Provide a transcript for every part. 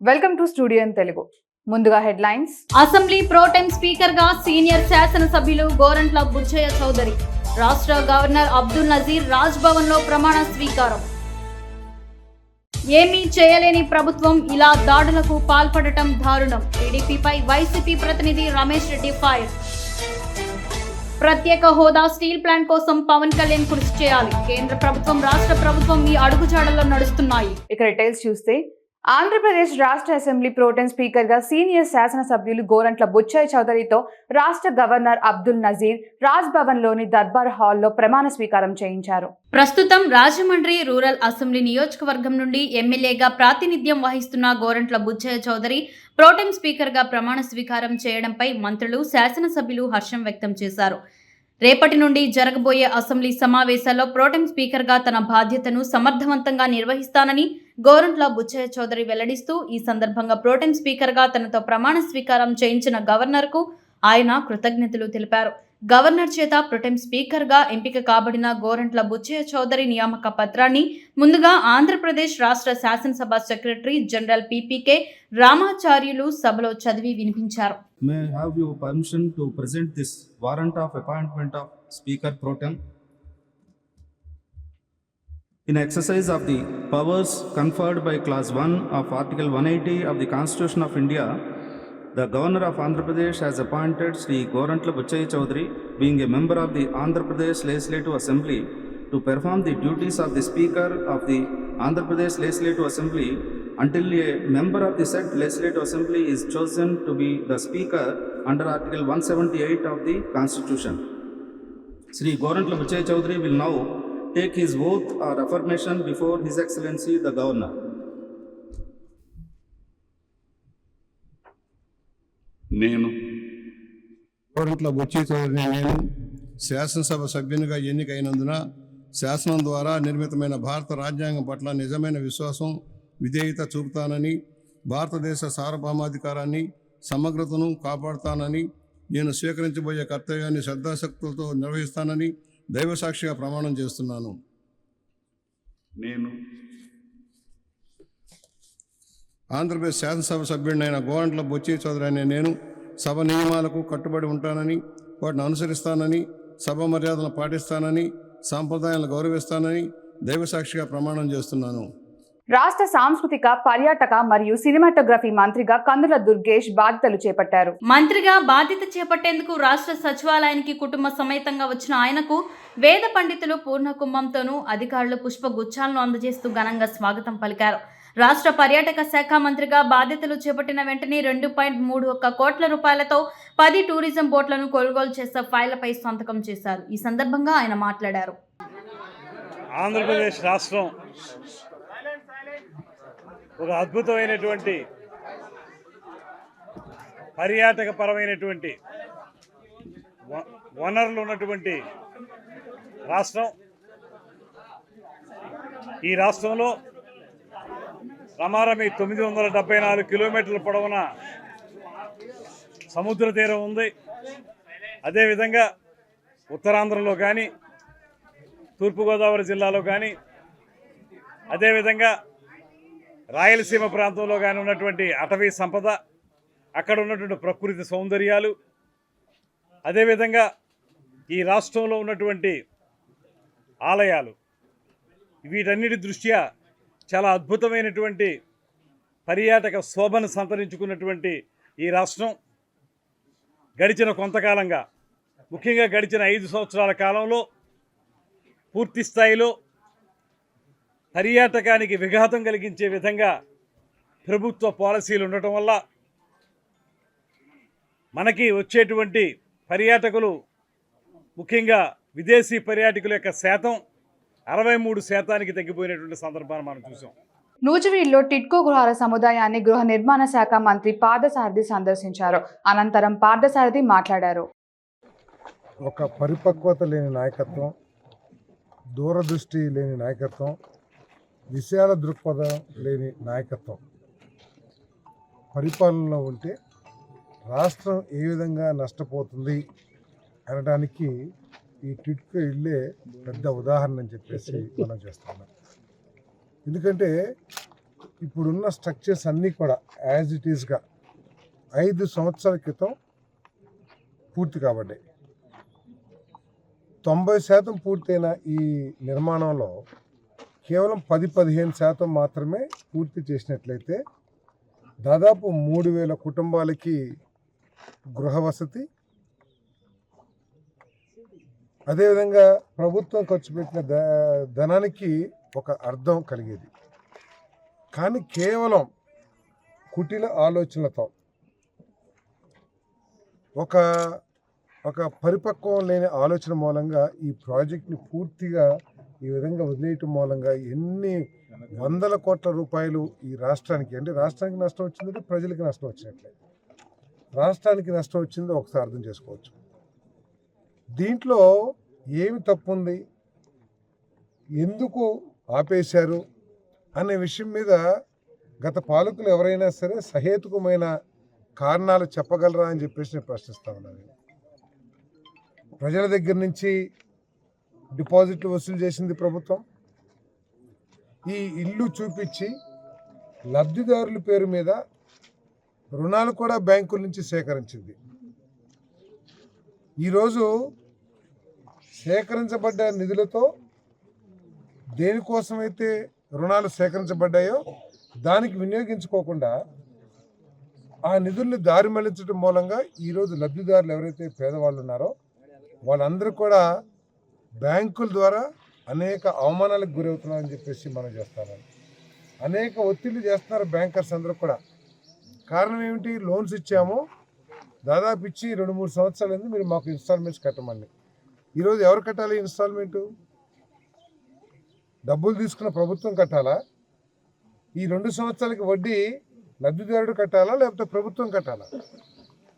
Welcome to studio in Telugu. ముందుగా headlines. Assembly pro tem speaker గా senior శాసనసభ్యులు గోరంట్ల బుచ్చయ్య చౌదరి, రాష్ట్ర గవర్నర్ అబ్దుల్ నజీర్ రాజ్ భవన్ లో ప్రమాణ స్వీకారం. ఏమీ చేయలేని ప్రభుత్వం ఇలా దాడులకు పాల్పడటం దారుణం. టీడీపీపై వైసీపీ ప్రతినిధి రమేష్ రెడ్డి ఫైర్. ప్రత్యేక హోదా స్టీల్ ప్లాంట్ కోసం పవన్ కళ్యాణ్ కృషి చేయాలి. కేంద్ర ప్రభుత్వం రాష్ట్ర ప్రభుత్వం ఈ అడుగుజాడల్లో నడుస్తున్నాయి. ఇక డీటెయిల్స్ చూస్తే, ఆంధ్రప్రదేశ్ రాష్ట్ర అసెంబ్లీ ప్రోటెం స్పీకర్ గా సీనియర్ శాసనసభ్యులు గోరంట్ల బుచ్చయ్య చౌదరితో రాష్ట్ర గవర్నర్ అబ్దుల్ నజీర్ రాజ్ భవన్ లోని దర్బార్ హాల్లో ప్రమాణ స్వీకారం చేయించారు. ప్రస్తుతం రాజమండ్రి రూరల్ అసెంబ్లీ నియోజకవర్గం నుండి ఎమ్మెల్యేగా ప్రాతినిధ్యం వహిస్తున్న గోరంట్ల బుచ్చయ్య చౌదరి ప్రోటెం స్పీకర్ గా ప్రమాణ స్వీకారం చేయడంపై మంత్రులు, శాసనసభ్యులు హర్షం వ్యక్తం చేశారు. రేపటి నుండి జరగబోయే అసెంబ్లీ సమావేశాల్లో ప్రోటెం స్పీకర్ గా తన బాధ్యతను సమర్థవంతంగా నిర్వహిస్తానని గోరంట్ల బుచ్చయ్య చౌదరి వెల్లడిస్తూ, ఈ సందర్భంగా ప్రోటెం స్పీకర్ గా తనతో ప్రమాణ స్వీకారం చేయించిన గవర్నర్ కు ఆయన కృతజ్ఞతలు తెలిపారు. గవర్నర్ చేత ప్రోటెం స్పీకర్ గా ఎంపిక కాబడిన గోరంట్ల బుచ్చయ్య చౌదరి నియామక పత్రాన్ని ముందుగా ఆంధ్రప్రదేశ్ రాష్ట్ర శాసనసభ సెక్రటరీ జనరల్ పీపీకే రామాచార్యులు సభలో చదివి వినిపించారు. May I have your permission to present this warrant of appointment of Speaker Pro Tem. In exercise of the powers conferred by Clause 1 of Article 180 of the Constitution of India, the Governor of Andhra Pradesh has appointed Sri Gorantla Butchaya Chaudhary, being a member of the Andhra Pradesh Legislative Assembly, to perform the duties of the Speaker of the Andhra Pradesh Legislative Assembly until a member of the said Legislative Assembly is chosen to be the Speaker under Article 178 of the Constitution. Sri Gorantla Butchaya Chaudhary will now take his oath or affirmation before His Excellency the Governor. నేను గోరంట్ల బుచ్చయ్య చౌదరిని నేను శాసనసభ సభ్యునిగా ఎన్నికైనందున శాసనం ద్వారా నిర్మితమైన భారత రాజ్యాంగం పట్ల నిజమైన విశ్వాసం, విధేయత చూపుతానని, భారతదేశ సార్వభౌమాధికారాన్ని, సమగ్రతను కాపాడుతానని, నేను స్వీకరించబోయే కర్తవ్యాన్ని శ్రద్ధాశక్తులతో నిర్వహిస్తానని దైవసాక్షిగా ప్రమాణం చేస్తున్నాను. నేను ఆంధ్రప్రదేశ్ శాసనసభ సభ్యుడినైన గోరంట్ల బుచ్చయ్య చౌదరి అనే నేను సభ నియమాలకు కట్టుబడి ఉంటానని, వాటిని అనుసరిస్తానని, సభ మర్యాదలను పాటిస్తానని, సాంప్రదాయాలను గౌరవిస్తానని దైవసాక్షిగా ప్రమాణం చేస్తున్నాను. రాష్ట్ర సాంస్కృతిక, పర్యాటక మరియు సినిమాటోగ్రఫీ మంత్రిగా కందుల దుర్గేష్ బాధ్యతలు చేపట్టారు. మంత్రిగా బాధ్యత చేపట్టేందుకు రాష్ట్ర సచివాలయానికి కుటుంబ సమేతంగా వచ్చిన ఆయనకు వేద పండితులు పూర్ణ కుంభంతోనూ, అధికారులు పుష్పగుచ్చాలను అందజేస్తూ ఘనంగా స్వాగతం పలికారు. రాష్ట్ర పర్యాటక శాఖ మంత్రిగా బాధ్యతలు చేపట్టిన వెంటనే 2.31 కోట్ల రూపాయలతో 10 టూరిజం బోట్లను కొనుగోలు చేసే ఫైళ్లపై సంతకం చేశారు. ఈ సందర్భంగా ఆయన మాట్లాడారు. ఆంధ్రప్రదేశ్ రాష్ట్రం ఒక అద్భుతమైనటువంటి పర్యాటక పరమైనటువంటి వనరులు ఉన్నటువంటి రాష్ట్రం. ఈ రాష్ట్రంలో రమారమి 974 కిలోమీటర్ల పొడవున సముద్ర తీరం ఉంది. అదేవిధంగా ఉత్తరాంధ్రలో కానీ, తూర్పుగోదావరి జిల్లాలో కానీ, అదేవిధంగా రాయలసీమ ప్రాంతంలో కానీ ఉన్నటువంటి అటవీ సంపద, అక్కడ ఉన్నటువంటి ప్రకృతి సౌందర్యాలు, అదేవిధంగా ఈ రాష్ట్రంలో ఉన్నటువంటి ఆలయాలు, వీటన్నిటి దృష్ట్యా చాలా అద్భుతమైనటువంటి పర్యాటక శోభను సంతరించుకున్నటువంటి ఈ రాష్ట్రం గడిచిన కొంతకాలంగా, ముఖ్యంగా గడిచిన 5 సంవత్సరాల కాలంలో పూర్తి స్థాయిలో పర్యాటకానికి విఘాతం కలిగించే విధంగా ప్రభుత్వ పాలసీలు ఉండటం వల్ల మనకి వచ్చేటువంటి పర్యాటకులు, ముఖ్యంగా విదేశీ పర్యాటకుల యొక్క శాతం 63% తగ్గిపోయినటువంటి సందర్భాన్ని మనం చూసాం. నూజివీడులో టిడ్కో గృహాల సముదాయాన్ని గృహ నిర్మాణ శాఖ మంత్రి పార్థసారథి సందర్శించారు. అనంతరం పార్థసారథి మాట్లాడారు. ఒక పరిపక్వత లేని నాయకత్వం, దూరదృష్టి లేని నాయకత్వం, విశాల దృక్పథం లేని నాయకత్వం పరిపాలనలో ఉంటే రాష్ట్రం ఏ విధంగా నష్టపోతుంది అనడానికి ఈ టిడ్కో ఇల్లే పెద్ద ఉదాహరణ అని చెప్పేసి మనం చేస్తున్నాం. ఎందుకంటే ఇప్పుడున్న స్ట్రక్చర్స్ అన్నీ కూడా యాజ్ ఇట్ ఈస్గా 5 సంవత్సరాల క్రితం పూర్తి కాబడ్డాయి. 90% పూర్తయిన ఈ నిర్మాణంలో కేవలం 10-15% మాత్రమే పూర్తి చేసినట్లయితే దాదాపు 3,000 కుటుంబాలకి గృహ వసతి, అదేవిధంగా ప్రభుత్వం ఖర్చు పెట్టిన ధనానికి ఒక అర్థం కలిగేది. కానీ కేవలం కుటిల ఆలోచనలతో ఒక పరిపక్వం లేని ఆలోచన మూలంగా ఈ ప్రాజెక్ట్ని పూర్తిగా ఈ విధంగా వదిలేయటం మూలంగా ఎన్ని వందల కోట్ల రూపాయలు ఈ రాష్ట్రానికి, అంటే రాష్ట్రానికి నష్టం వచ్చిందంటే ప్రజలకి నష్టం వచ్చినట్లే. రాష్ట్రానికి నష్టం వచ్చిందో ఒకసారి అర్థం చేసుకోవచ్చు. దీంట్లో ఏమి తప్పు ఉంది, ఎందుకు ఆపేశారు అనే విషయం మీద గత పాలకులు ఎవరైనా సరే సహేతుకమైన కారణాలు చెప్పగలరా అని చెప్పేసి నేను ప్రశ్నిస్తా ఉన్నాను. ప్రజల దగ్గర నుంచి డిపాజిట్లు వసూలు చేసింది ప్రభుత్వం. ఈ ఇల్లు చూపించి లబ్ధిదారుల పేరు మీద రుణాలు కూడా బ్యాంకుల నుంచి సేకరించింది. ఈరోజు సేకరించబడ్డ నిధులతో దేనికోసమైతే రుణాలు సేకరించబడ్డాయో దానికి వినియోగించుకోకుండా ఆ నిధుల్ని దారి మళ్లించడం మూలంగా ఈరోజు లబ్ధిదారులు ఎవరైతే పేదవాళ్ళు ఉన్నారో వాళ్ళందరూ కూడా బ్యాంకుల ద్వారా అనేక అవమానాలకు గురవుతున్నారని చెప్పేసి మనం చేస్తామని అనేక ఒత్తిళ్లు చేస్తున్నారు బ్యాంకర్స్ అందరూ కూడా. కారణం ఏమిటి, లోన్స్ ఇచ్చాము, దాదాపు ఇచ్చి 2-3 సంవత్సరాలు మీరు మాకు ఇన్స్టాల్మెంట్స్ కట్టమండి. ఈరోజు ఎవరు కట్టాలి ఇన్స్టాల్మెంటు? డబ్బులు తీసుకున్న ప్రభుత్వం కట్టాలా? ఈ 2 సంవత్సరాలకి వడ్డీ లబ్ధిదారుడు కట్టాలా లేకపోతే ప్రభుత్వం కట్టాలా?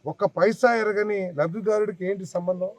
ఒక్క పైసా ఎరగని లబ్ధిదారుడికి ఏంటి సంబంధం?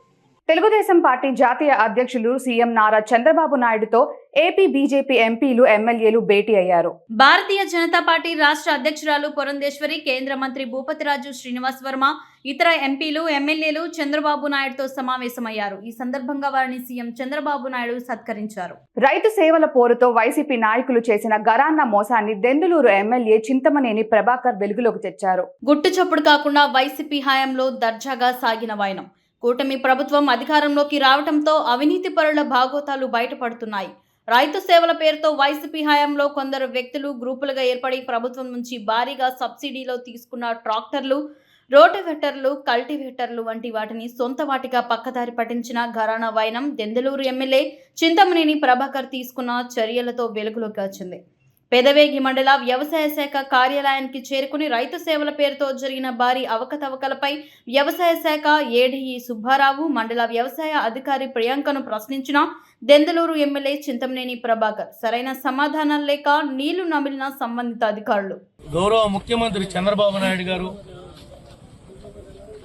తెలుగుదేశం పార్టీ జాతీయ అధ్యక్షులు సీఎం నారా చంద్రబాబు నాయుడుతో ఏపీ బీజేపీ ఎంపీలు ఎమ్మెల్యేలు భేటీ అయ్యారు. భారతీయ జనతా పార్టీ రాష్ట్ర అధ్యక్షురాలు పురంధేశ్వరి, కేంద్ర మంత్రి భూపతిరాజు శ్రీనివాస్ వర్మ, ఇతర ఎంపీలు ఎమ్మెల్యేలు చంద్రబాబు నాయుడుతో సమావేశమయ్యారు. ఈ సందర్భంగా వారిని సీఎం చంద్రబాబు నాయుడు సత్కరించారు. రైతు సేవల పోరుతో వైసీపీ నాయకులు చేసిన గరాన్న మోసాన్ని దెందులూరు ఎమ్మెల్యే చింతమనేని ప్రభాకర్ వెలుగులోకి తెచ్చారు. గుట్టు చప్పుడు కాకుండా వైసీపీ హయాంలో దర్జాగా సాగిన వైనం కూటమి ప్రభుత్వం అధికారంలోకి రావడంతో అవినీతి పరుల భాగోతాలు బయటపడుతున్నాయి. రైతు సేవల పేరుతో వైసీపీ హయాంలో కొందరు వ్యక్తులు గ్రూపులుగా ఏర్పడి ప్రభుత్వం నుంచి భారీగా సబ్సిడీలో తీసుకున్న ట్రాక్టర్లు, రోటివేటర్లు, కల్టివేటర్లు వంటి వాటిని సొంత వాటిగా పక్కదారి పట్టించిన ఘరానా వైనం దెందులూరు ఎమ్మెల్యే చింతమనేని ప్రభాకర్ తీసుకున్న చర్యలతో వెలుగులోకి వచ్చింది. పెదవేగి మండల వ్యవసాయ శాఖ కార్యాలయానికి చేరుకుని రైతు సేవల పేరుతో జరిగిన భారీ అవకతవకలపై వ్యవసాయ శాఖ ఏడీఈ సుబ్బారావు, మండల వ్యవసాయ అధికారి ప్రియాంకను ప్రశ్నించిన దెందులూరు ఎమ్మెల్యే చింతమనేని ప్రభాకర్ సరైన సమాధానాలు లేక నీళ్లు నమిలిన సంబంధిత అధికారులు. గౌరవ ముఖ్యమంత్రి చంద్రబాబు నాయుడు గారు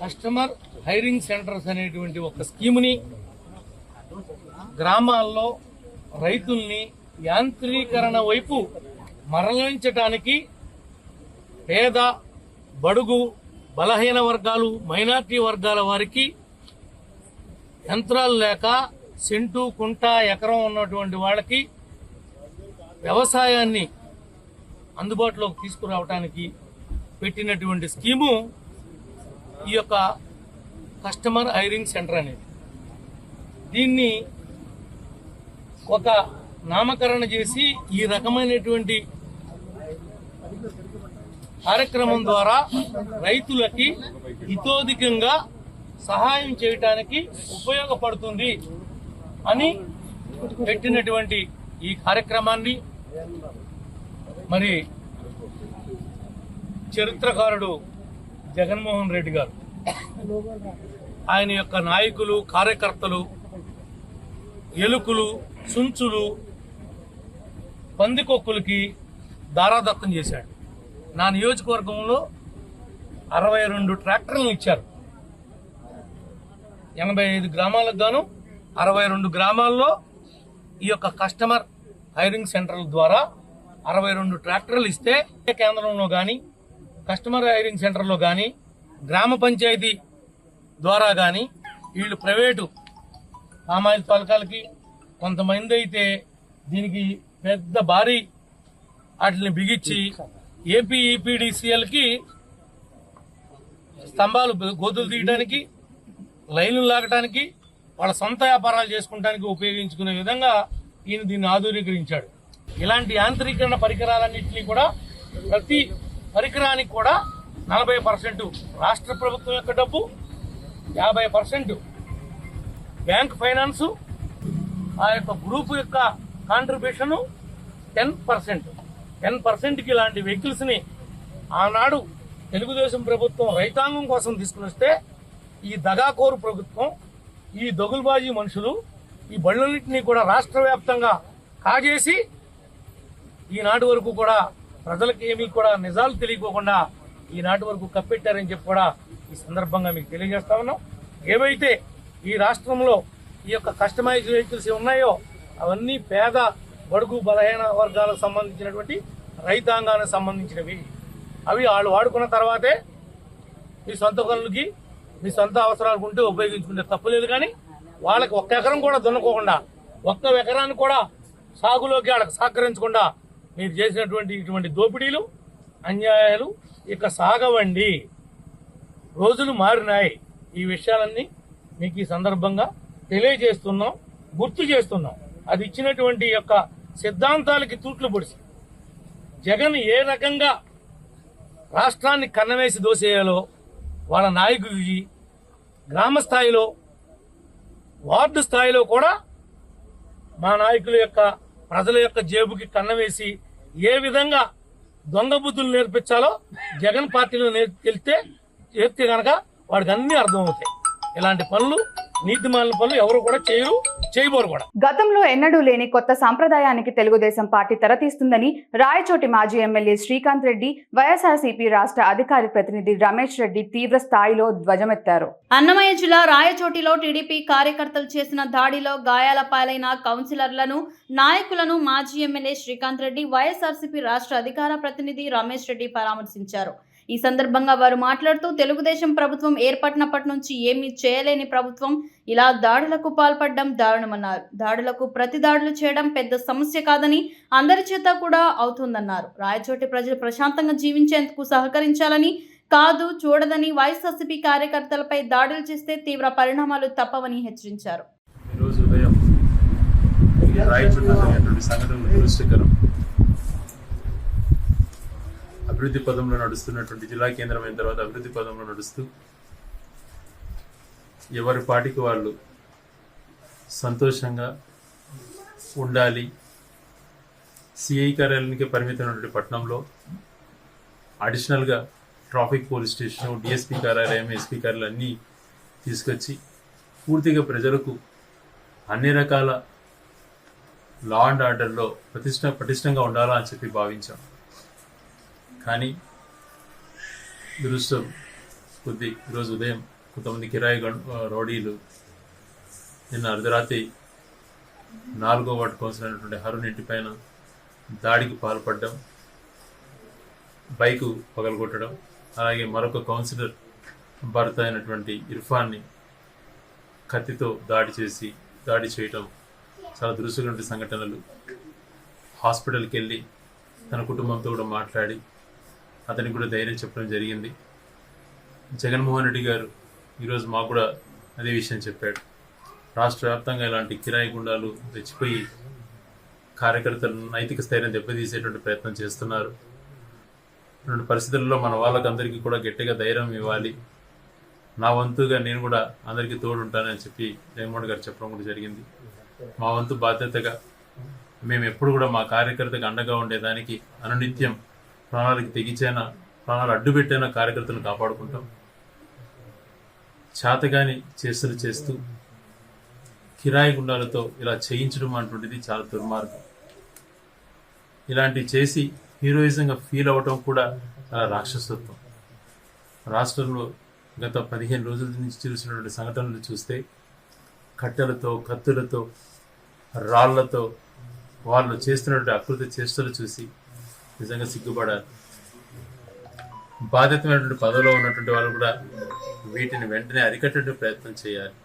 కస్టమర్ హైరింగ్ సెంటర్స్ అనేటువంటి ఒక స్కీముని గ్రామాల్లో రైతుల్ని యాంత్రీకరణ వైపు మరలించడానికి పేద, బడుగు, బలహీన వర్గాలు, మైనార్టీ వర్గాల వారికి యంత్రాలు లేక సెంటు, కుంట, ఎకరం ఉన్నటువంటి వాళ్ళకి వ్యవసాయాన్ని అందుబాటులోకి తీసుకురావడానికి పెట్టినటువంటి స్కీము ఈ యొక్క కస్టమర్ హైరింగ్ సెంటర్ అనేది. దీన్ని ఒక నామకరణ చేసి ఈ రకమైనటువంటి కార్యక్రమం ద్వారా రైతులకి హితోధికంగా సహాయం చేయటానికి ఉపయోగపడుతుంది అని పెట్టినటువంటి ఈ కార్యక్రమాన్ని మరి చరిత్రకారుడు జగన్మోహన్ రెడ్డి గారు, ఆయన యొక్క నాయకులు, కార్యకర్తలు, ఎలుకలు, సుంచులు, పందికొక్కులకి దారాదత్తం చేశాడు. నా నియోజకవర్గంలో 62 ట్రాక్టర్లను ఇచ్చారు. 85 గ్రామాలకు గాను 62 గ్రామాల్లో ఈ యొక్క కస్టమర్ హైరింగ్ సెంటర్ల ద్వారా 62 ట్రాక్టర్లు ఇస్తే కేంద్రంలో కానీ, కస్టమర్ హైరింగ్ సెంటర్లో కానీ, గ్రామ పంచాయతీ ద్వారా కానీ వీళ్ళు ప్రైవేటు పామాయిల్ తోలకాలకి, కొంతమంది అయితే దీనికి పెద్ద భారీ వాటిని బిగించి ఏపీ ఈపీడీసీఎల్కి స్తంభాలు గోతులు తీయడానికి, లైన్లు లాగటానికి, వాళ్ళ సొంత వ్యాపారాలు చేసుకోవడానికి ఉపయోగించుకునే విధంగా ఈయన దీన్ని ఆధునీకరించాడు. ఇలాంటి యాంత్రీకరణ పరికరాలన్నింటినీ కూడా ప్రతి పరికరానికి కూడా 40% రాష్ట్ర ప్రభుత్వం యొక్క డబ్బు, 50% బ్యాంక్ ఫైనాన్సు, ఆ యొక్క గ్రూప్ యొక్క కాంట్రిబ్యూషను 10%కి ఇలాంటి వెహికల్స్ని ఆనాడు తెలుగుదేశం ప్రభుత్వం రైతాంగం కోసం తీసుకుని వస్తే ఈ దగాకోరు ప్రభుత్వం, ఈ దొగుల్బాజీ మనుషులు ఈ బళ్ళన్నింటినీ కూడా రాష్ట్ర వ్యాప్తంగా కాజేసి ఈనాటి వరకు కూడా ప్రజలకు ఏమీ కూడా నిజాలు తెలియకోకుండా ఈనాటి వరకు కప్పెట్టారని చెప్పి కూడా ఈ సందర్భంగా మీకు తెలియజేస్తా ఉన్నాం. ఏవైతే ఈ రాష్ట్రంలో ఈ యొక్క కస్టమైజ్ వెహికల్స్ ఉన్నాయో అవన్నీ పేద బడుగు బలహీన వర్గాలకు సంబంధించినటువంటి రైతాంగానికి సంబంధించినవి. అవి వాళ్ళు వాడుకున్న తర్వాతే మీ సొంత పనులకి మీ సొంత అవసరాలకు ఉంటే ఉపయోగించుకుంటే తప్పులేదు. కానీ వాళ్ళకి 1 ఎకరం కూడా దున్నకోకుండా, 1 ఎకరాన్ని కూడా సాగులోకి వాళ్ళకి సహకరించకుండా మీరు చేసినటువంటి ఇటువంటి దోపిడీలు, అన్యాయాలు ఇక సాగవండి. రోజులు మారినాయి. ఈ విషయాలన్నీ మీకు ఈ సందర్భంగా తెలియజేస్తున్నాం, గుర్తు చేస్తున్నాం. అది ఇచ్చినటువంటి యొక్క సిద్ధాంతాలకి తూట్లు పొడిచి జగన్ ఏ రకంగా రాష్ట్రాన్ని కన్నవేసి దోసేయాలో వాళ్ళ నాయకుడికి గ్రామ స్థాయిలో, వార్డు స్థాయిలో కూడా మా నాయకుల యొక్క ప్రజల యొక్క జేబుకి కన్నవేసి ఏ విధంగా దొంగ బుద్ధులు నేర్పించాలో జగన్ పార్టీలో చేస్తే కనుక వాడికి అన్ని అర్థమవుతాయి. ఇలాంటి పనులు, నీతిమాలిన పనులు ఎవరు కూడా చేయబోరు కూడా. గతంలో ఎన్నడూ లేని కొత్త సాంప్రదాయానికి తెలుగుదేశం పార్టీ తెరతీస్తుందని రాయచోటి మాజీ ఎమ్మెల్యే శ్రీకాంత్ రెడ్డి, వైఎస్ఆర్సీపీ రాష్ట్ర అధికార ప్రతినిధి రమేష్ రెడ్డి తీవ్ర స్థాయిలో ధ్వజమెత్తారు. అన్నమయ్య జిల్లా రాయచోటిలో టీడీపీ కార్యకర్తలు చేసిన దాడిలో గాయాల పాలైన కౌన్సిలర్లను, నాయకులను మాజీ ఎమ్మెల్యే శ్రీకాంత్ రెడ్డి, వైఎస్ఆర్సీపీ రాష్ట్ర అధికార ప్రతినిధి రమేష్ రెడ్డి పరామర్శించారు. ఈ సందర్భంగా వారు మాట్లాడుతూ తెలుగుదేశం ప్రభుత్వం ఏర్పడినప్పటి నుంచి ఏమీ చేయలేని ప్రభుత్వం ఇలా దాడులకు పాల్పడడం దారుణమన్నారు. దాడులకు ప్రతి దాడులు చేయడం పెద్ద సమస్య కాదని, అందరి చేత కూడా అవుతుందన్నారు. రాయచోటి ప్రజలు ప్రశాంతంగా జీవించేందుకు సహకరించాలని కాదు చూడదని, వైఎస్ఆర్సీపీ కార్యకర్తలపై దాడులు చేస్తే తీవ్ర పరిణామాలు తప్పవని హెచ్చరించారు. ఈరోజు ఉదయం రాయచోటిలో జరిగినటువంటి సంఘటన దురదృష్టకరం. అభివృద్ధి పదంలో నడుస్తున్నటువంటి జిల్లా కేంద్రం అయిన తర్వాత అభివృద్ధి పదంలో నడుస్తూ ఎవరి పాటికి వాళ్ళు సంతోషంగా ఉండాలి, సిఐ కార్యాలయానికి పరిమితమైనటువంటి పట్టణంలో అడిషనల్గా ట్రాఫిక్ పోలీస్ స్టేషన్, డిఎస్పీ కార్యాలయం, ఎస్పీ కార్యాలయం అన్నీ తీసుకొచ్చి పూర్తిగా ప్రజలకు అన్ని రకాల లా అండ్ ఆర్డర్లో పటిష్టంగా ఉండాలా అని చెప్పి భావించాం. కానీ దురదృష్టం కొద్ది ఈరోజు ఉదయం కొంతమంది కిరాయి రౌడీలు నిన్న అర్ధరాత్రి 4వ వార్డు కౌన్సిలర్ అయినటువంటి హరుణ్ ఇంటిపైన దాడికి పాల్పడడం, బైకు పగలగొట్టడం, అలాగే మరొక కౌన్సిలర్ భర్త అయినటువంటి ఇర్ఫాన్ని కత్తితో దాడి చేయటం చాలా దురదృష్టకరమైన సంఘటనలు. హాస్పిటల్కి వెళ్ళి తన కుటుంబంతో కూడా మాట్లాడి అతనికి కూడా ధైర్యం చెప్పడం జరిగింది. జగన్మోహన్ రెడ్డి గారు ఈరోజు మాకు కూడా అదే విషయం చెప్పాడు. రాష్ట్ర వ్యాప్తంగా ఇలాంటి కిరాయి గుండాలు రెచ్చిపోయి కార్యకర్తలు నైతిక స్థైర్యం దెబ్బతీసేటువంటి ప్రయత్నం చేస్తున్నారు. ఇటువంటి పరిస్థితుల్లో మన వాళ్ళకందరికీ కూడా గట్టిగా ధైర్యం ఇవ్వాలి, నా వంతుగా నేను కూడా అందరికీ తోడుంటానని చెప్పి జగన్మోహన్ గారు చెప్పడం కూడా జరిగింది. మా వంతు బాధ్యతగా మేము ఎప్పుడు కూడా మా కార్యకర్తకు అండగా ఉండేదానికి అనునిత్యం ప్రాణాలకు తెగించైనా, ప్రాణాలు అడ్డుపెట్టైనా కార్యకర్తలను కాపాడుకుంటాం. చేతగాని చేష్టలు చేస్తూ కిరాయి గుండాలతో ఇలా చేయించడం అటువంటిది చాలా దుర్మార్గం. ఇలాంటివి చేసి హీరోయిజంగా ఫీల్ అవ్వటం కూడా చాలా రాక్షసత్వం. రాష్ట్రంలో గత 15 రోజుల నుంచి చూసినటువంటి సంఘటనలు చూస్తే కట్టెలతో, కత్తులతో, రాళ్లతో వాళ్ళు చేస్తున్నటువంటి అకృత చేష్టలు చూసి నిజంగా సిగ్గుపడాలి. బాధ్యతమైనటువంటి పదవిలో ఉన్నటువంటి వాళ్ళు కూడా వీటిని వెంటనే అరికట్టే ప్రయత్నం చేయాలి.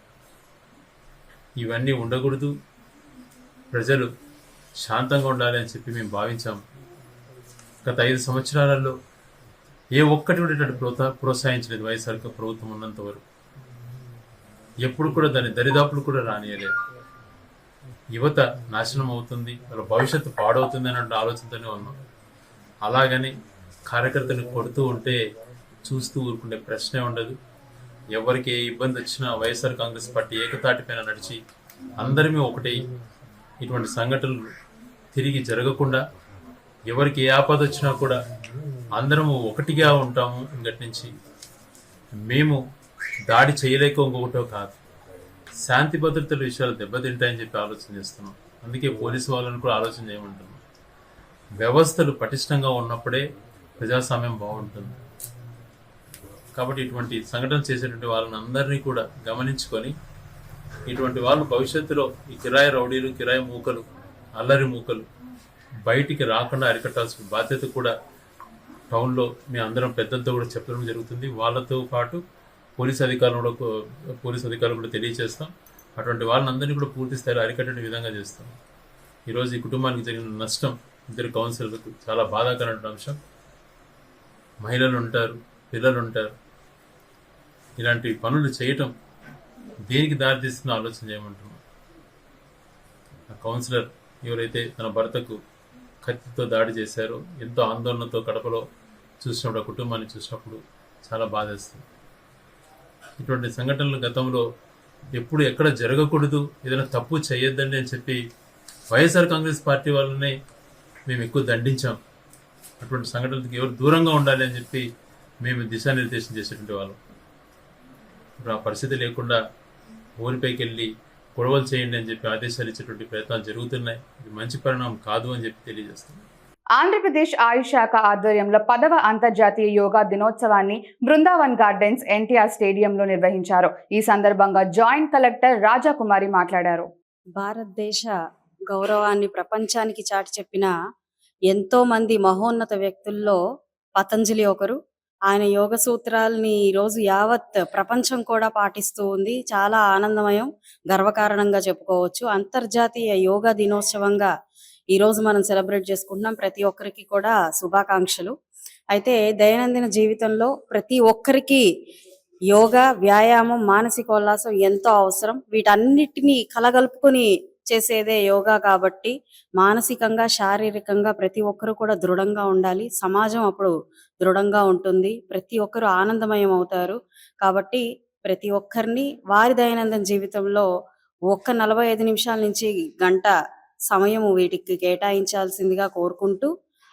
ఇవన్నీ ఉండకూడదు, ప్రజలు శాంతంగా ఉండాలి అని చెప్పి మేము భావించాం. గత 5 సంవత్సరాలలో ఏ ఒక్కటి కూడా ఇటువంటి ప్రోత్సహించలేదు వైఎస్ఆర్ ప్రభుత్వం ఉన్నంత వరకు. ఎప్పుడు కూడా దాని దరిదాపులు కూడా రానియలేదు. యువత నాశనం అవుతుంది, వాళ్ళ భవిష్యత్తు పాడవుతుంది అనే ఆలోచనతోనే ఉన్నాం. అలాగని కార్యకర్తలు కొడుతూ ఉంటే చూస్తూ ఊరుకునే ప్రశ్నే ఉండదు. ఎవరికి ఏ ఇబ్బంది వచ్చినా వైఎస్ఆర్ కాంగ్రెస్ పార్టీ ఏకతాటిపైన నడిచి అందరమే ఒకటే ఇటువంటి సంఘటనలు తిరిగి జరగకుండా, ఎవరికి ఏ ఆపద వచ్చినా కూడా అందరము ఒకటిగా ఉంటాము. ఇంకటి నుంచి మేము దాడి చేయలేక ఇంకొకటో కాదు, శాంతి భద్రతల విషయాలు దెబ్బతింటాయని చెప్పి ఆలోచన చేస్తున్నాం. అందుకే పోలీసు వాళ్ళని కూడా ఆలోచన చేయమంటున్నాం. వ్యవస్థలు పటిష్టంగా ఉన్నప్పుడే ప్రజాస్వామ్యం బాగుంటుంది. కాబట్టి ఇటువంటి సంఘటన చేసేటువంటి వాళ్ళని అందరినీ కూడా గమనించుకొని ఇటువంటి వాళ్ళు భవిష్యత్తులో ఈ కిరాయి రౌడీలు, కిరాయి మూకలు, అల్లరి మూకలు బయటికి రాకుండా అరికట్టాల్సిన బాధ్యత కూడా టౌన్లో మేము అందరం పెద్దలతో కూడా చెప్పడం జరుగుతుంది. వాళ్ళతో పాటు పోలీస్ అధికారులు కూడా తెలియజేస్తాం. అటువంటి వాళ్ళని అందరినీ కూడా పూర్తి స్థాయిలో అరికట్టే విధంగా చేస్తాం. ఈరోజు ఈ కుటుంబానికి జరిగిన నష్టం 2 కౌన్సిలర్లకు చాలా బాధాకరమైన అంశం. మహిళలు ఉంటారు, పిల్లలు ఉంటారు. ఇలాంటి పనులు చేయటం దేనికి దారితీస్తుందో ఆలోచన చేయమంటున్నాం. ఆ కౌన్సిలర్ ఎవరైతే తన భర్తకు కత్తితో దాడి చేశారో ఎంతో ఆందోళనతో కడపలో చూసినప్పుడు, ఆ కుటుంబాన్ని చూసినప్పుడు చాలా బాధేస్తుంది. ఇటువంటి సంఘటనలు గతంలో ఎప్పుడు ఎక్కడ జరగకూడదు, ఏదైనా తప్పు చేయొద్దండి అని చెప్పి వైఎస్ఆర్ కాంగ్రెస్ పార్టీ వాళ్ళనే మేము ఎక్కువ దండించాం. అటువంటి సంఘటనలకు ఎవరు దూరంగా ఉండాలి అని చెప్పి మేము దిశానిర్దేశం చేసేటువంటి వాళ్ళం. ఇప్పుడు ఆ పరిస్థితి లేకుండా ఊరిపైకి వెళ్ళి గొడవలు చేయండి అని చెప్పి ఆదేశాలు ఇచ్చేటువంటి ప్రయత్నాలు జరుగుతున్నాయి. ఇది మంచి పరిణామం కాదు అని చెప్పి తెలియజేస్తున్నాం. ఆంధ్రప్రదేశ్ ఆయుష్ శాఖ ఆధ్వర్యంలో 10వ అంతర్జాతీయ యోగా దినోత్సవాన్ని బృందావన్ గార్డెన్స్ ఎన్టీఆర్ స్టేడియంలో నిర్వహించారు. ఈ సందర్భంగా జాయింట్ కలెక్టర్ రాజాకుమారి మాట్లాడారు. భారతదేశ గౌరవాన్ని ప్రపంచానికి చాటి చెప్పిన ఎంతో మంది మహోన్నత వ్యక్తుల్లో పతంజలి ఒకరు. ఆయన యోగ సూత్రాలని ఈరోజు యావత్ ప్రపంచం కూడా పాటిస్తూ ఉంది. చాలా ఆనందమయం, గర్వకారణంగా చెప్పుకోవచ్చు. అంతర్జాతీయ యోగా దినోత్సవంగా ఈరోజు మనం సెలబ్రేట్ చేసుకుంటున్నాం. ప్రతి ఒక్కరికి కూడా శుభాకాంక్షలు. అయితే దైనందిన జీవితంలో ప్రతి ఒక్కరికి యోగా, వ్యాయామం, మానసికోల్లాసం ఎంతో అవసరం. వీటన్నిటినీ కలగలుపుకొని చేసేదే యోగా. కాబట్టి మానసికంగా, శారీరకంగా ప్రతి ఒక్కరు కూడా దృఢంగా ఉండాలి. సమాజం అప్పుడు దృఢంగా ఉంటుంది. ప్రతి ఒక్కరు ఆనందమయం అవుతారు. కాబట్టి ప్రతి ఒక్కరిని వారి దైనందిన జీవితంలో 45 నిమిషాల నుంచి గంట సమయం వీటికి కేటాయించాల్సిందిగా కోరుకుంటూ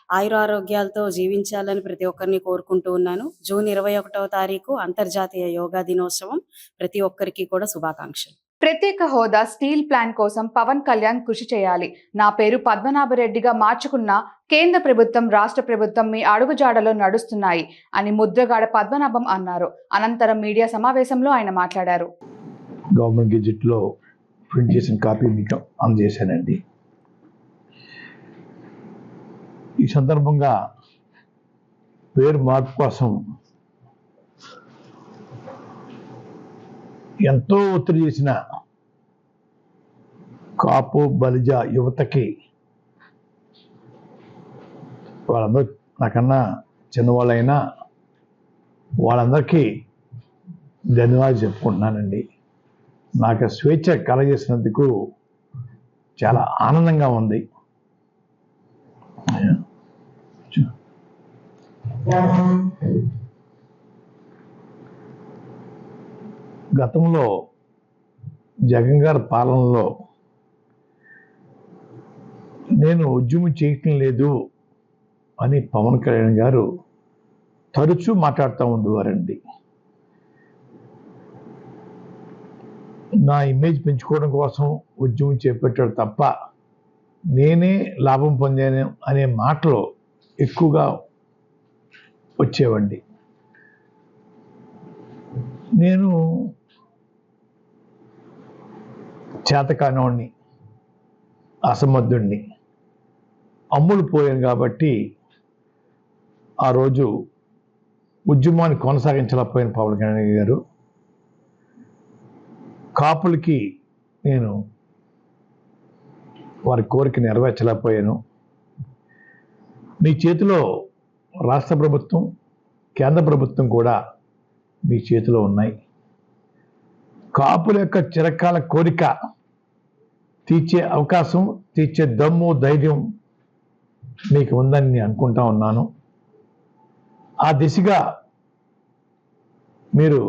ఆయురారోగ్యాలతో జీవించాలని ప్రతి ఒక్కరిని కోరుకుంటూ ఉన్నాను. జూన్ 21వ తారీఖు అంతర్జాతీయ యోగా దినోత్సవం. ప్రతి ఒక్కరికి కూడా శుభాకాంక్షలు. ప్రత్యేక హోదా స్టీల్ ప్లాంట్ కోసం పవన్ కళ్యాణ్ కృషి చేయాలి. నా పేరు పద్మనాభరెడ్డిగా మార్చుకున్న కేంద్ర ప్రభుత్వం, రాష్ట్ర ప్రభుత్వం మీ అడుగుజాడలో నడుస్తున్నాయి అని ముద్రగాడ పద్మనాభం అన్నారు. అనంతరం మీడియా సమావేశంలో ఆయన మాట్లాడారు. గవర్నమెంట్ గెజెట్లో ప్రింట్ చేసిన కాపీ మీకు అందజేశానండి. ఈ సందర్భంగా పేరు మార్పు కోసం ఎంతో ఒత్తిడి చేసిన కాపు, బలిజ యువతకి, వాళ్ళందరూ నాకన్నా చిన్నవాళ్ళైనా వాళ్ళందరికీ ధన్యవాదాలు చెప్పుకుంటున్నానండి. నాకు స్వేచ్ఛ కలగజేసినందుకు చాలా ఆనందంగా ఉంది. గతంలో జగన్ గారి పాలనలో నేను ఉద్యమం చేయటం లేదు అని పవన్ కళ్యాణ్ గారు తరచూ మాట్లాడుతూ ఉండేవారండి. నా ఇమేజ్ పెంచుకోవడం కోసం ఉద్యమం చేపట్టాడు తప్ప నేనే లాభం పొందాను అనే మాటలు ఎక్కువగా వచ్చేవండి. నేను చేతకానివాడిని, అసమర్థుడిని, అమ్ముడు పోయాను. కాబట్టి ఆ రోజు ఉద్యమాన్ని కొనసాగించలేకపోయిన పవన్ కళ్యాణ్ గారు, కాపులకి నేను వారి కోరిక నెరవేర్చలేకపోయాను. మీ చేతిలో రాష్ట్ర ప్రభుత్వం, కేంద్ర ప్రభుత్వం కూడా మీ చేతిలో ఉన్నాయి. కాపుల యొక్క చిరకాల కోరిక తీర్చే అవకాశం, తీర్చే దమ్ము, ధైర్యం మీకు ఉందని నేను అనుకుంటా ఉన్నాను. ఆ దిశగా మీరు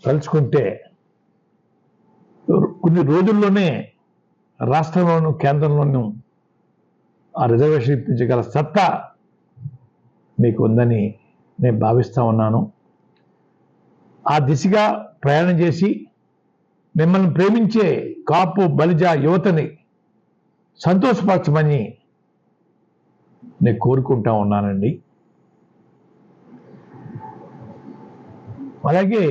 తలుచుకుంటే కొన్ని రోజుల్లోనే రాష్ట్రంలోనూ కేంద్రంలోనూ ఆ రిజర్వేషన్ ఇప్పించగల సత్తా మీకు ఉందని నేను భావిస్తూ ఉన్నాను. ఆ దిశగా ప్రయాణం చేసి మిమ్మల్ని ప్రేమించే కాపు బలిజ యువతని సంతోషపరచమని నేను కోరుకుంటా ఉన్నానండి. అలాగే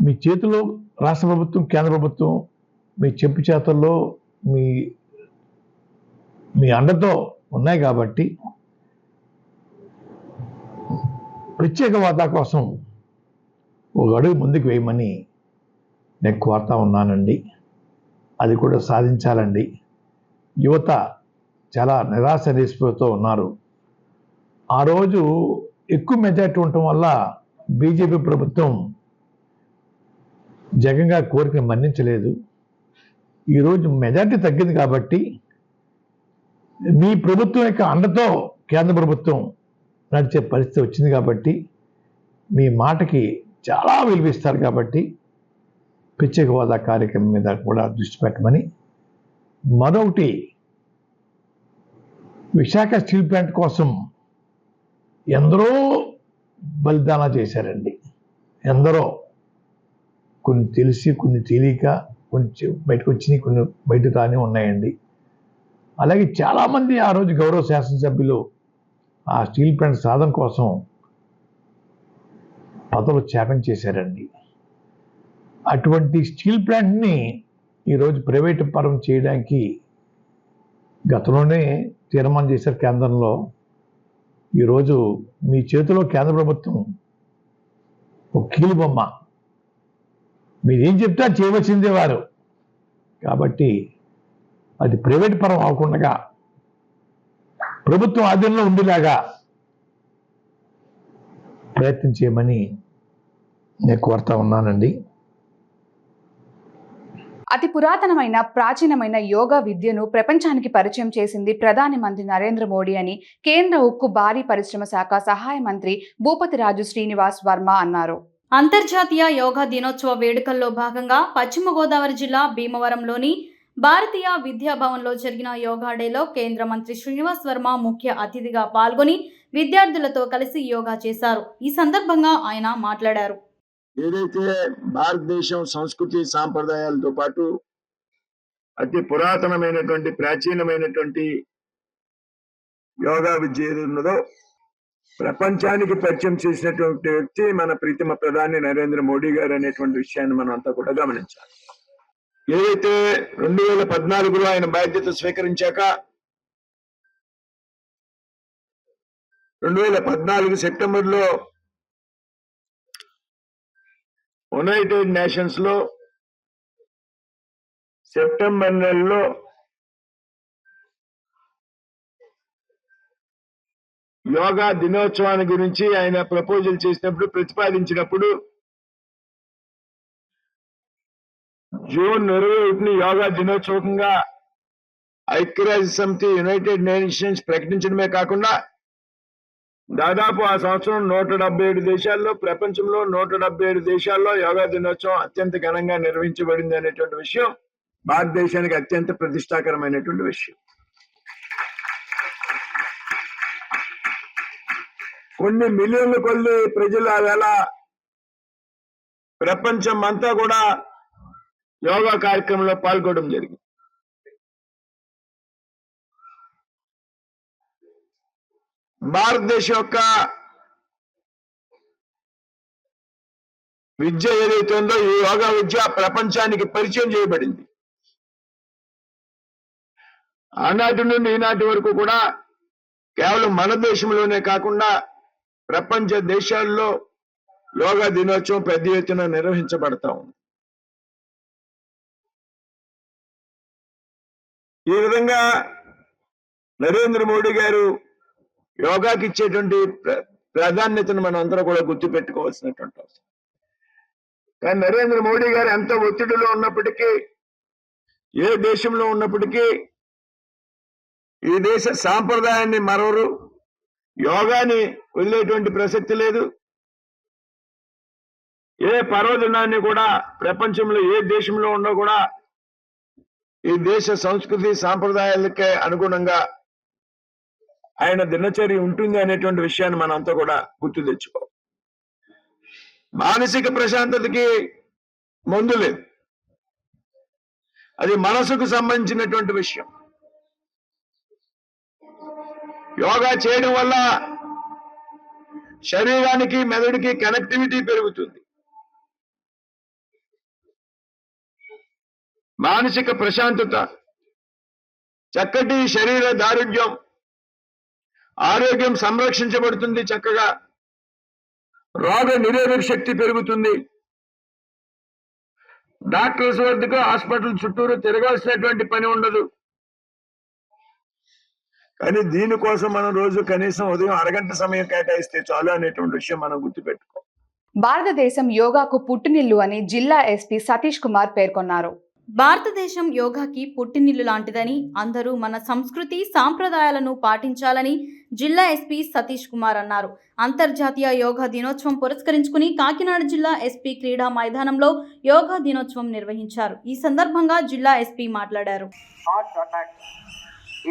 మీ చేతిలో రాష్ట్ర ప్రభుత్వం, కేంద్ర ప్రభుత్వం మీ చెప్పు చేతల్లో మీ అండతో ఉన్నాయి కాబట్టి ప్రత్యేక హోదా కోసం ఒక అడుగు ముందుకు వేయమని నేను కోరుతా ఉన్నానండి. అది కూడా సాధించాలండి. యువత చాలా నిరాశ నిస్పృహతో ఉన్నారు. ఆ రోజు ఎక్కువ మెజార్టీ ఉండటం వల్ల బీజేపీ ప్రభుత్వం జగన్ గారి కోరికను మన్నించలేదు. ఈరోజు మెజార్టీ తగ్గింది కాబట్టి మీ ప్రభుత్వం యొక్క అండతో కేంద్ర ప్రభుత్వం నడిచే పరిస్థితి వచ్చింది కాబట్టి మీ మాటకి చాలా విలువిస్తారు కాబట్టి ప్రత్యేక హోదా కార్యక్రమం మీద కూడా దృష్టి పెట్టమని. మరొకటి, విశాఖ స్టీల్ ప్లాంట్ కోసం ఎందరో బలిదానం చేశారండి. ఎందరో, కొన్ని తెలిసి, కొన్ని తెలియక, కొంచెం బయటకు వచ్చినాయి, కొన్ని బయట రాని ఉన్నాయండి. అలాగే చాలామంది ఆ రోజు గౌరవ శాసనసభ్యులు ఆ స్టీల్ ప్లాంట్ సాధన కోసం పదవులు త్యాగం చేశారండి. అటువంటి స్టీల్ ప్లాంట్ని ఈరోజు ప్రైవేటు పరం చేయడానికి గతంలోనే తీర్మానం చేశారు కేంద్రంలో. ఈరోజు మీ చేతిలో కేంద్ర ప్రభుత్వం ఒక కీలుబొమ్మ, మీరేం చెప్తే చేయవలసిందే వారు. కాబట్టి అది ప్రైవేట్ పరం అవ్వకుండా ప్రభుత్వం ఆధీనంలో ఉండేలాగా ప్రయత్నం చేయమని నేను కోరుతా ఉన్నానండి. అతి పురాతనమైన ప్రాచీనమైన యోగా విద్యను ప్రపంచానికి పరిచయం చేసింది ప్రధాని మంత్రి నరేంద్ర మోడీ అని కేంద్ర ఉక్కు భారీ పరిశ్రమ శాఖ సహాయ మంత్రి భూపతిరాజు శ్రీనివాస్ వర్మ అన్నారు. అంతర్జాతీయ యోగా దినోత్సవ వేడుకల్లో భాగంగా పశ్చిమ గోదావరి జిల్లా భీమవరంలోని భారతీయ విద్యా భవన్లో జరిగిన యోగా డేలో కేంద్ర మంత్రి శ్రీనివాస్ వర్మ ముఖ్య అతిథిగా పాల్గొని విద్యార్థులతో కలిసి యోగా చేశారు. ఈ సందర్భంగా ఆయన మాట్లాడారు. ఏదైతే భారతదేశం సంస్కృతి సాంప్రదాయాలతో పాటు అతి పురాతనమైనటువంటి ప్రాచీనమైనటువంటి యోగా విద్య ఏది ఉన్నదో ప్రపంచానికి పరిచయం చేసినటువంటి వ్యక్తి మన ప్రీతమ ప్రధాని నరేంద్ర మోడీ గారు అనేటువంటి విషయాన్ని మనం అంతా కూడా గమనించాలి. ఏదైతే 2014లో ఆయన బాధ్యత స్వీకరించాక 2014 సెప్టెంబర్లో యునైటెడ్ నేషన్స్ లో సెప్టెంబర్ నెలలో యోగా దినోత్సవాన్ని గురించి ఆయన ప్రపోజల్ చేసినప్పుడు, ప్రతిపాదించినప్పుడు జూన్ 21ని యోగా దినోత్సవంగా ఐక్యరాజ్య సమితి యునైటెడ్ నేషన్స్ ప్రకటించడమే కాకుండా దాదాపు ఆ సంవత్సరం 177 దేశాల్లో, ప్రపంచంలో 177 దేశాల్లో యోగా దినోత్సవం అత్యంత ఘనంగా నిర్వహించబడింది అనేటువంటి విషయం భారతదేశానికి అత్యంత ప్రతిష్టాకరమైనటువంటి విషయం. కొన్ని మిలియన్ల కొద్ది ప్రజలు ఆవేళ ప్రపంచం అంతా కూడా యోగా కార్యక్రమంలో పాల్గొనడం జరిగింది. భారతదేశం యొక్క విద్య ఏదైతే ఉందో ఈ యోగా విద్య ప్రపంచానికి పరిచయం చేయబడింది. ఆనాటి నుండి ఈనాటి వరకు కూడా కేవలం మన దేశంలోనే కాకుండా ప్రపంచ దేశాల్లో యోగా దినోత్సవం పెద్ద ఎత్తున నిర్వహించబడతా ఉంది. ఈ విధంగా నరేంద్ర మోడీ గారు యోగాకి ఇచ్చేటువంటి ప్రాధాన్యతను మనం అందరూ కూడా గుర్తుపెట్టుకోవాల్సినటువంటి అవసరం. కానీ నరేంద్ర మోడీ గారు ఎంత ఒత్తిడిలో ఉన్నప్పటికీ, ఏ దేశంలో ఉన్నప్పటికీ ఈ దేశ సాంప్రదాయాన్ని మరవరు, యోగాని వదిలేటువంటి ప్రసక్తి లేదు. ఏ పర్వదినాన్ని కూడా ప్రపంచంలో ఏ దేశంలో ఉన్నా కూడా ఈ దేశ సంస్కృతి సాంప్రదాయాలకే అనుగుణంగా ఆయన దినచర్య ఉంటుంది అనేటువంటి విషయాన్ని మనం అంతా కూడా గుర్తు తెచ్చుకోవాలి. మానసిక ప్రశాంతతకి మందు లేదు, అది మనసుకు సంబంధించినటువంటి విషయం. యోగా చేయడం వల్ల శరీరానికి మెదడుకి కనెక్టివిటీ పెరుగుతుంది, మానసిక ప్రశాంతత, చక్కటి శరీర దారుఢ్యం, ఆరోగ్యం సంరక్షించబడుతుంది, చక్కగా రోగ నిరోధక శక్తి పెరుగుతుంది. డాక్టర్స్ వద్దకు హాస్పిటల్ చుట్టూరు తిరగాల్సినటువంటి పని ఉండదు. కానీ దీనికోసం మనం రోజు కనీసం ఉదయం అరగంట సమయం కేటాయిస్తే చాలు అనేటువంటి విషయం మనం గుర్తుపెట్టుకోవాలి. భారతదేశం యోగాకు పుట్టినిల్లు అని జిల్లా ఎస్పీ సతీష్ కుమార్ పేర్కొన్నారు. భారతదేశం యోగాకి పుట్టినిల్లు లాంటిదని, అందరూ మన సంస్కృతి సాంప్రదాయాలను పాటించాలని జిల్లా ఎస్పీ సతీష్ కుమార్ అన్నారు. అంతర్జాతీయ యోగా దినోత్సవం పురస్కరించుకుని కాకినాడ జిల్లా ఎస్పీ క్రీడా మైదానంలో యోగా దినోత్సవం నిర్వహించారు. ఈ సందర్భంగా జిల్లా ఎస్పీ మాట్లాడారు. Heart attack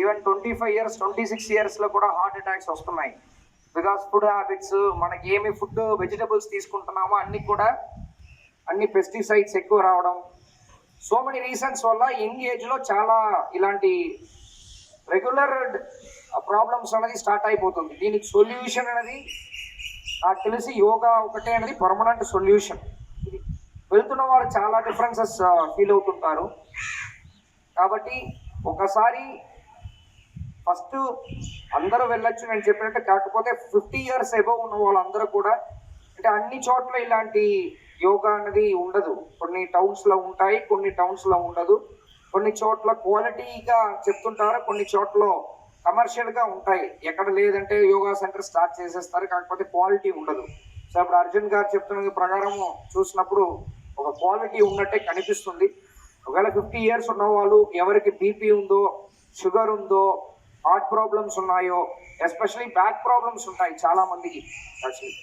even 25 years 26 years లో కూడా హార్ట్ అటాక్స్ వస్తున్నాయి. బికాస్ ఫుడ్ హ్యాబిట్స్, మనకి ఏమి ఫుడ్ వెజిటబుల్స్ తీసుకుంటున్నామో అన్ని పెస్టిసైడ్స్ ఎక్కువ రావడం, సో మెనీ రీజన్స్ వల్ల యంగ్ ఏజ్లో చాలా ఇలాంటి రెగ్యులర్ ప్రాబ్లమ్స్ అనేది స్టార్ట్ అయిపోతుంది. దీనికి సొల్యూషన్ అనేది నాకు తెలిసి యోగా ఒకటే అనేది పర్మనెంట్ సొల్యూషన్. వెళ్తున్న వాళ్ళు చాలా డిఫరెన్సెస్ ఫీల్ అవుతుంటారు. కాబట్టి ఒకసారి ఫస్ట్ అందరూ వెళ్ళొచ్చు నేను చెప్పినట్టు, కాకపోతే 50 years అబోవ్ ఉన్న వాళ్ళందరూ కూడా, అంటే అన్ని చోట్ల ఇలాంటి యోగా అనేది ఉండదు. కొన్ని టౌన్స్లో ఉంటాయి, కొన్ని టౌన్స్లో ఉండదు. కొన్ని చోట్ల క్వాలిటీగా చెప్తుంటారు, కొన్ని చోట్ల కమర్షియల్గా ఉంటాయి. ఎక్కడ లేదంటే యోగా సెంటర్ స్టార్ట్ చేసేస్తారు, కాకపోతే క్వాలిటీ ఉండదు. సో ఇప్పుడు అర్జున్ గారు చెప్తున్న ప్రకారం చూసినప్పుడు ఒక క్వాలిటీ ఉన్నట్టే కనిపిస్తుంది. ఒకవేళ 50 years ఉన్న వాళ్ళు, ఎవరికి బీపీ ఉందో, షుగర్ ఉందో, హార్ట్ ప్రాబ్లమ్స్ ఉన్నాయో, ఎస్పెషలీ బ్యాక్ ప్రాబ్లమ్స్ ఉంటాయి చాలా మందికి. యాక్చువల్లీ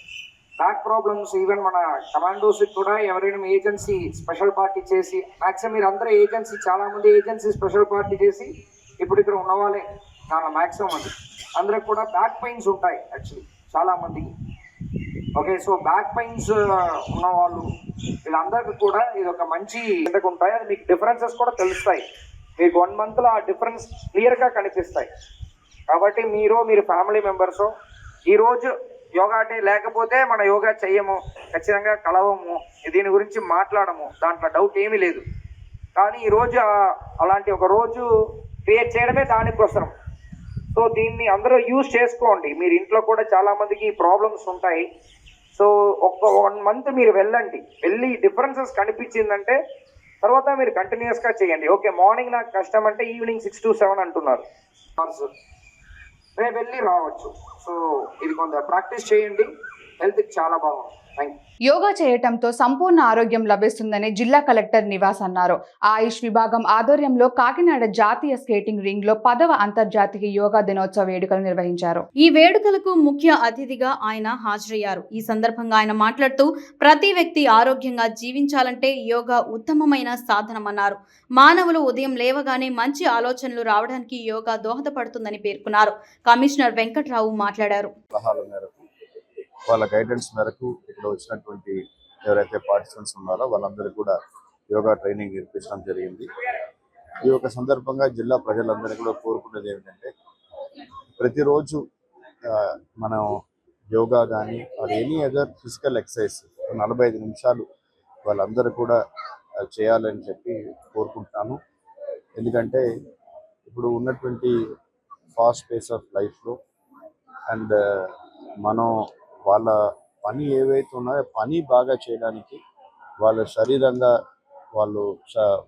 బ్యాక్ ప్రాబ్లమ్స్ ఈవెన్ మన కమాండోస్కి కూడా ఎవరైనా ఏజెన్సీ స్పెషల్ పార్టీ చేసి, మ్యాక్సిమం మీరు అందరూ ఏజెన్సీ, చాలా మంది ఏజెన్సీ స్పెషల్ పార్టీ చేసి ఇప్పుడు ఇక్కడ ఉన్న వాళ్ళే మ్యాక్సిమం అండి, అందరికి కూడా బ్యాక్ పెయిన్స్ ఉంటాయి యాక్చువల్లీ చాలా మందికి. ఓకే, సో బ్యాక్ పెయిన్స్ ఉన్న వాళ్ళు వీళ్ళందరికీ కూడా ఇది ఒక మంచి ఉంటాయి. అది మీకు డిఫరెన్సెస్ కూడా తెలుస్తాయి. మీకు 1 monthలో ఆ డిఫరెన్స్ క్లియర్గా కనిపిస్తాయి. కాబట్టి మీరు ఫ్యామిలీ మెంబర్స్ ఈరోజు యోగా డే లేకపోతే మన యోగా చెయ్యము, ఖచ్చితంగా కలవము, దీని గురించి మాట్లాడము, దాంట్లో డౌట్ ఏమీ లేదు. కానీ ఈరోజు అలాంటి ఒక రోజు క్రియేట్ చేయడమే దానికోసం. సో దీన్ని అందరూ యూజ్ చేసుకోండి. మీరు ఇంట్లో కూడా చాలామందికి ప్రాబ్లమ్స్ ఉంటాయి. సో ఒక 1 month మీరు వెళ్ళి డిఫరెన్సెస్ కనిపించిందంటే తర్వాత మీరు కంటిన్యూస్గా చేయండి. ఓకే, మార్నింగ్ నాకు కష్టం అంటే ఈవినింగ్ 6 to 7 అంటున్నారు, రేపు వెళ్ళి రావచ్చు. సో ఇది కొంత ప్రాక్టీస్ చేయండి, హెల్త్కి చాలా బాగుంది. Thank you. యోగా చేయటంతో సంపూర్ణ ఆరోగ్యం లభిస్తుందని జిల్లా కలెక్టర్ నివాస్ అన్నారు. ఆయుష్ విభాగం ఆధ్వర్యంలో కాకినాడ జాతీయ స్కేటింగ్ రింగ్ లో 10వ అంతర్జాతీయ యోగా దినోత్సవ వేడుకలు నిర్వహించారు. ఈ వేడుకలకు ముఖ్య అతిథిగా ఆయన హాజరయ్యారు. ఈ సందర్భంగా ఆయన మాట్లాడుతూ, ప్రతి వ్యక్తి ఆరోగ్యంగా జీవించాలంటే యోగా ఉత్తమమైన సాధనమన్నారు. మానవులు ఉదయం లేవగానే మంచి ఆలోచనలు రావడానికి యోగా దోహదపడుతుందని పేర్కొన్నారు. కమిషనర్ వెంకట్రావు మాట్లాడారు. వాళ్ళ గైడెన్స్ మేరకు ఇక్కడ వచ్చినటువంటి ఎవరైతే పార్టిసిపెంట్స్ ఉన్నారో వాళ్ళందరికీ కూడా యోగా ట్రైనింగ్ ఇప్పించడం జరిగింది. ఈ యొక్క సందర్భంగా జిల్లా ప్రజలందరినీ కూడా కోరుకునేది ఏమిటంటే, ప్రతిరోజు మనం యోగా కానీ or any other physical exercise 45 నిమిషాలు వాళ్ళందరూ కూడా చేయాలని చెప్పి కోరుకుంటున్నాను. ఎందుకంటే ఇప్పుడు ఉన్నటువంటి ఫాస్ట్ పేస్ ఆఫ్ లైఫ్లో అండ్ మనం వాళ్ళ పని ఏవైతే ఉన్నాయో పని బాగా చేయడానికి, వాళ్ళ శరీరంగా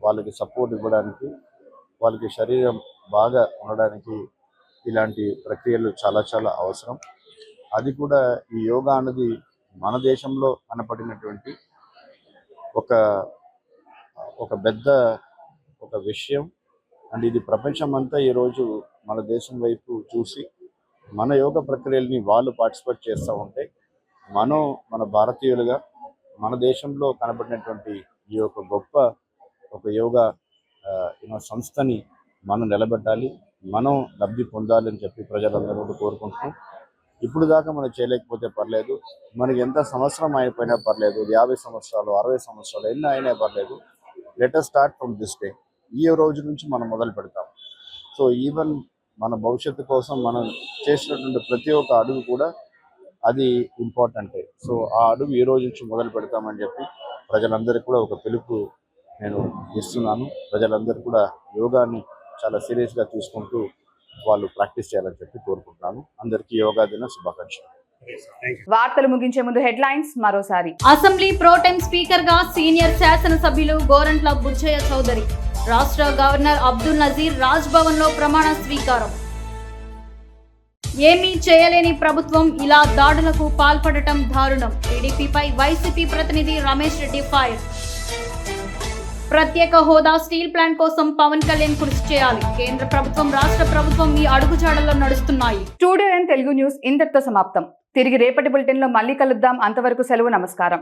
వాళ్ళకి సపోర్ట్ ఇవ్వడానికి, వాళ్ళకి శరీరం బాగా ఉండడానికి ఇలాంటి ప్రక్రియలు చాలా చాలా అవసరం. అది కూడా ఈ యోగా అన్నది మన దేశంలో కనపడినటువంటి ఒక పెద్ద విషయం. అండ్ ఇది ప్రపంచమంతా ఈరోజు మన దేశం వైపు చూసి మన యోగా ప్రక్రియల్ని వాళ్ళు పార్టిసిపేట్ చేస్తూ ఉంటే మన భారతీయులుగా మన దేశంలో కనబడినటువంటి ఈ గొప్ప యోగా సంస్థని మనం నిలబెట్టాలి, మనం లబ్ధి పొందాలని చెప్పి ప్రజలందరూ కోరుకుంటున్నాం. ఇప్పుడు దాకా మనం చేయలేకపోతే పర్లేదు, మనకి ఎంత సంవత్సరం అయిపోయినా పర్లేదు, 50 సంవత్సరాలు 60 సంవత్సరాలు ఎన్ని అయినా పర్లేదు. Let us start from this day. ఈ రోజు నుంచి మనం మొదలు పెడతాం. సో ఈవెన్ మన భవిష్యత్తు కోసం మనం చేసినటువంటి ప్రతి ఒక్క అడుగు కూడా అది ఇంపార్టెంటే. సో ఆ అడుగు ఈ రోజు నుంచి మొదలు పెడతామని చెప్పి ప్రజలందరికీ కూడా ఒక పిలుపు నేను ఇస్తున్నాను. ప్రజలందరూ కూడా యోగాని చాలా సీరియస్గా తీసుకుంటూ వాళ్ళు ప్రాక్టీస్ చేయాలని చెప్పి కోరుకుంటున్నాను. అందరికీ యోగా దిన శుభాకాంక్షలు. వార్తలు ముగించే ముందు హెడ్లైన్స్ మరోసారి. అసెంబ్లీ ప్రోటెం స్పీకర్ గా సీనియర్ శాసనసభ్యులు గోరంట్ల బుచ్చయ్య చౌదరి, రాష్ట్ర గవర్నర్ అబ్దుల్ నజీర్ రాజ్ భవన్ లో ప్రమాణ స్వీకారం. ఏమీ చేయలేని ప్రభుత్వం ఇలా దాడులకు పాల్పడటం దారుణం. టీడీపీపై వైసీపీ ప్రతినిధి రమేష్ రెడ్డి ఫైర్. ప్రత్యేక హోదా స్టీల్ ప్లాంట్ కోసం పవన్ కళ్యాణ్ కృషి చేయాలి. కేంద్ర ప్రభుత్వం రాష్ట్ర ప్రభుత్వం ఈ అడుగుజాడల్లో నడుస్తున్నాయి. స్టూడియో అండ్ తెలుగు న్యూస్ ఇంతటితో సమాప్తం. తిరిగి రేపటి బులెటిన్ లో మళ్ళీ కలుద్దాం. అంతవరకు సెలవు. నమస్కారం.